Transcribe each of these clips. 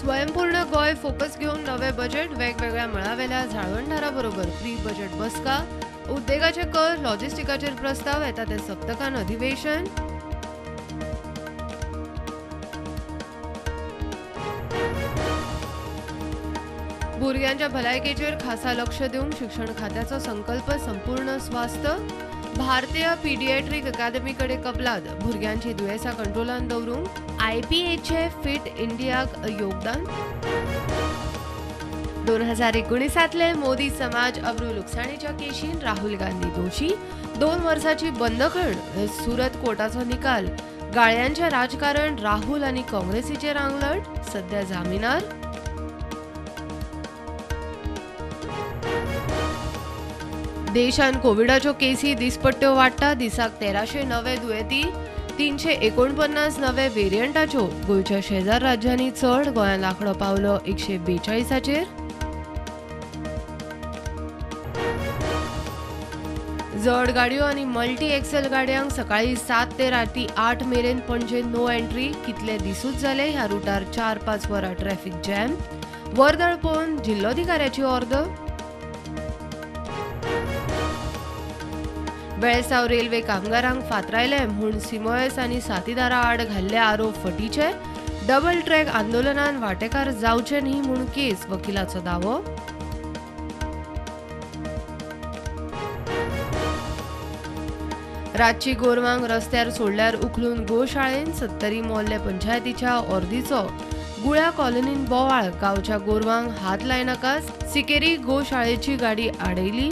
स्वयंपूर्ण गोय फोकस घेऊन नवे बजेट वेगवेगळ्या मळावेल्या झाळवणदाराबरोबर प्री बजेट बसका उद्देगाचे कर लॉजिस्टिकाचेर प्रस्ताव येता ते सप्तकान अधिवेशन भुरग्यांच्या भलायकेचेर खासा लक्ष देऊन शिक्षण खात्याचो संकल्प संपूर्ण स्वास्थ्य भारतीय पीडियाट्रिक अकादमी कडे कबलात भुरग्यांची दुयेसां कंट्रोलान दवरूंक IPAचे फिट इंडियाक योगदान 2019 मोदी समाज अब्रू लुकसाणीच्या केशीन राहुल गांधी दोषी 2 वर्साची बंदखण सुरत कोर्टाचो निकाल गाळ्यांचे राजकारण राहुल आणि काँग्रेसीचेर आंगलट सध्या जामिनार देशान कोविडाच्यो केसी दिसपट्ट्यो वाडटा दिसाक 1300 नवे दुयेंती 349 नवे व्हेरियंटाच्यो गोंयच्या शेजार राज्यांनी चड गोंयांत आंकडो पावलो 142चेर जड गाडयो आनी मल्टी एक्सेल गाडयांक सकाळी 7 ते राती 8 मेरेन पणजे नो एंट्री कितले दिसूच जाले ह्या रुटार 4-5 वरां ट्रॅफिक जॅम वर्दळ पळोवन जिल्लोधिकाऱ्याची ऑर्डर बेळसाव रेल्वे कामगारांक फातरायले म्हूण सिमोएस आनी साथीदारां आड घाल्ले आरोप फटीचे डबल ट्रॅक आंदोलनान वांटेकार जावचे न्ही म्हूण केस वकिलाचो दावो रातची गोरवांक रस्त्यार सोडल्यार उखलून गोशाळेन 70 मोहल्ले पंचायतीच्या ऑर्दीचो गुळ्या कॉलनीन बोवाळ गांवच्या गोरवांक हात लायनाकाच सिकेरी गोशाळेची गाडी आडयली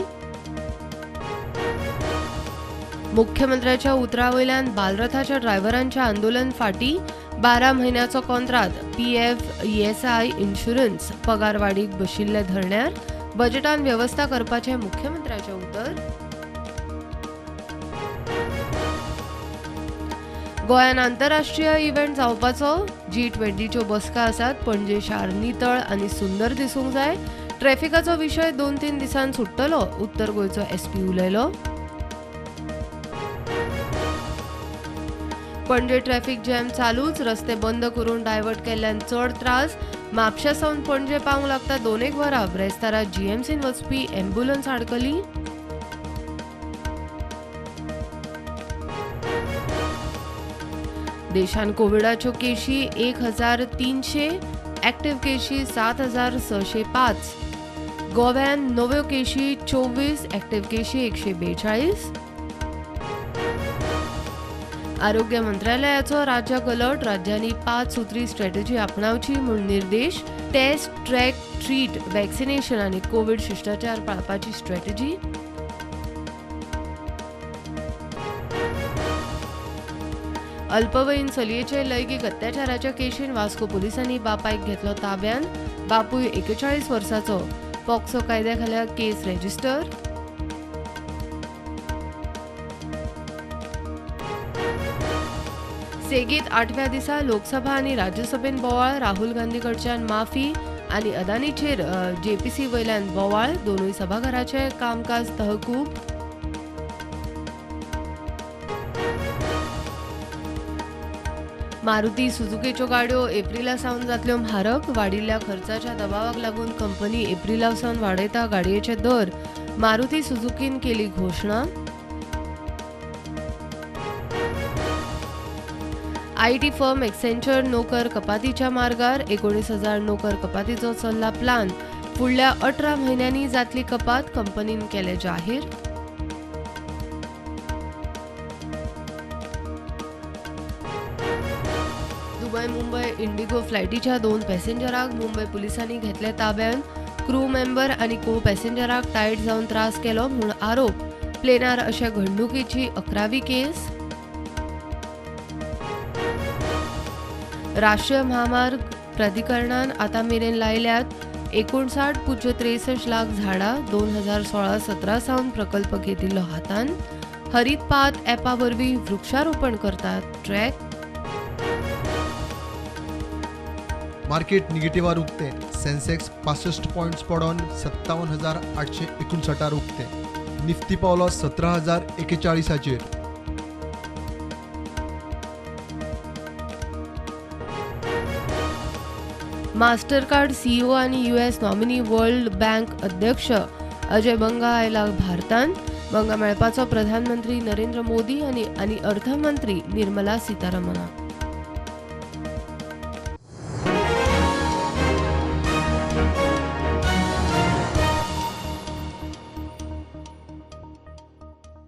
मुख्यमंत्र्याच्या उतरावयल्यान बालरथाच्या ड्रायव्हरांच्या आंदोलन फाटी 12 म्हयन्याचो कॉन्ट्रात PF ESI इन्शुरन्स पगारवाडीक बशिल्ले धरण्यार बजेटान व्यवस्था करपाचे मुख्यमंत्र्याचे उतर गोंयान आंतरराष्ट्रीय इव्हेंट जावपाचो G20च्यो बसका आसात पणजे शार नितळ आनी सुंदर दिसूंक जाय ट्रॅफिकाचो विशय 2-3 दिसान सुट्टलो उत्तर गोंयचो SP उलयलो पणजे ट्रॅफिक जॅम चालूच रस्ते बंद करून डायवर्ट केल्ल्यान चड त्रास म्हापशा सावन पणजे पावंक लागता 2-1 वरां ब्रेस्तारा GMCन वचपी एम्ब्युलन्स आडकली देशान कोविडाच्यो केशी 1300 एक्टिव्ह केशी 7605 गोव्यान नव्यो केशी 24 एक्टिव्ह केशी 142 आरोग्य मंत्रालयाचो राज्याक अलर्ट राज्यांनी 5 सुत्री स्ट्रॅटेजी आपणावची म्हूण निर्देश टेस्ट ट्रॅक ट्रीट वॅक्सिनेशन आनी कोविड शिश्टाचार पाळपाची स्ट्रॅटेजी अल्पवयीन चलयेचे लैंगीक अत्याचाराच्या केशीन वास्को पुलिसांनी बापायक घेतलो ताब्यान बापूय 41 वर्साचो पॉक्सो कायद्याखाला केस रेजिस्टर सेगीत 8व्या दिसा लोकसभा आनी राज्यसभेन बोवाळ राहुल गांधी कडच्यान माफी आनी अदानीचेर JPC वयल्यान बोवाळ दोनूय सभाघराचे कामकाज तहकूब मारुती सुझुकीच्यो गाडयो एप्रिला सावन जातल्यो म्हारग वाडिल्ल्या खर्चाच्या दबावाक लागून कंपनी एप्रिला सावन वाडयता गाडयेचे दर मारुती सुझुकीन केली घोषणा IT फर्म एक्सेंचर नोकर कपातीच्या मार्गार 19,000 नोकर कपातीचो चल्ला प्लान फुडल्या 18 म्हयन्यांनी जातली कपात कंपनीन केले जाहीर दुबय मुंबय इंडिगो फ्लायटीच्या 2 पॅसेंजराक मुंबय पुलिसांनी घेतले ताब्यान क्रू मेंबर आनी को पॅसेंजराक टायट जावन त्रास केलो म्हूण आरोप प्लेनार अशा घडणुकीची 11वी केस राष्ट्रीय महामार्ग प्राधिकरणान आतां मेरेन लायल्यात 59.63 लाख झाडां 2016-17 सावन प्रकल्प घेतिल्लो हातान हरीत पात ॲपा वरवीं वृक्षारोपण करतात ट्रॅक मार्केट निगेटिव्हार उक्ते सेन्सेक्स 65 पॉइंट्स पडून 57,859 उक्ते निफ्टी पावलो 17,041 मास्टर कार्ड सीईओ आनी US नॉमिनी वर्ल्ड बँक अध्यक्ष अजय बंगा आयला भारतान. बंगा मेळपाचो प्रधानमंत्री नरेंद्र मोदी आनी अर्थमंत्री निर्मला सीतारामनाक.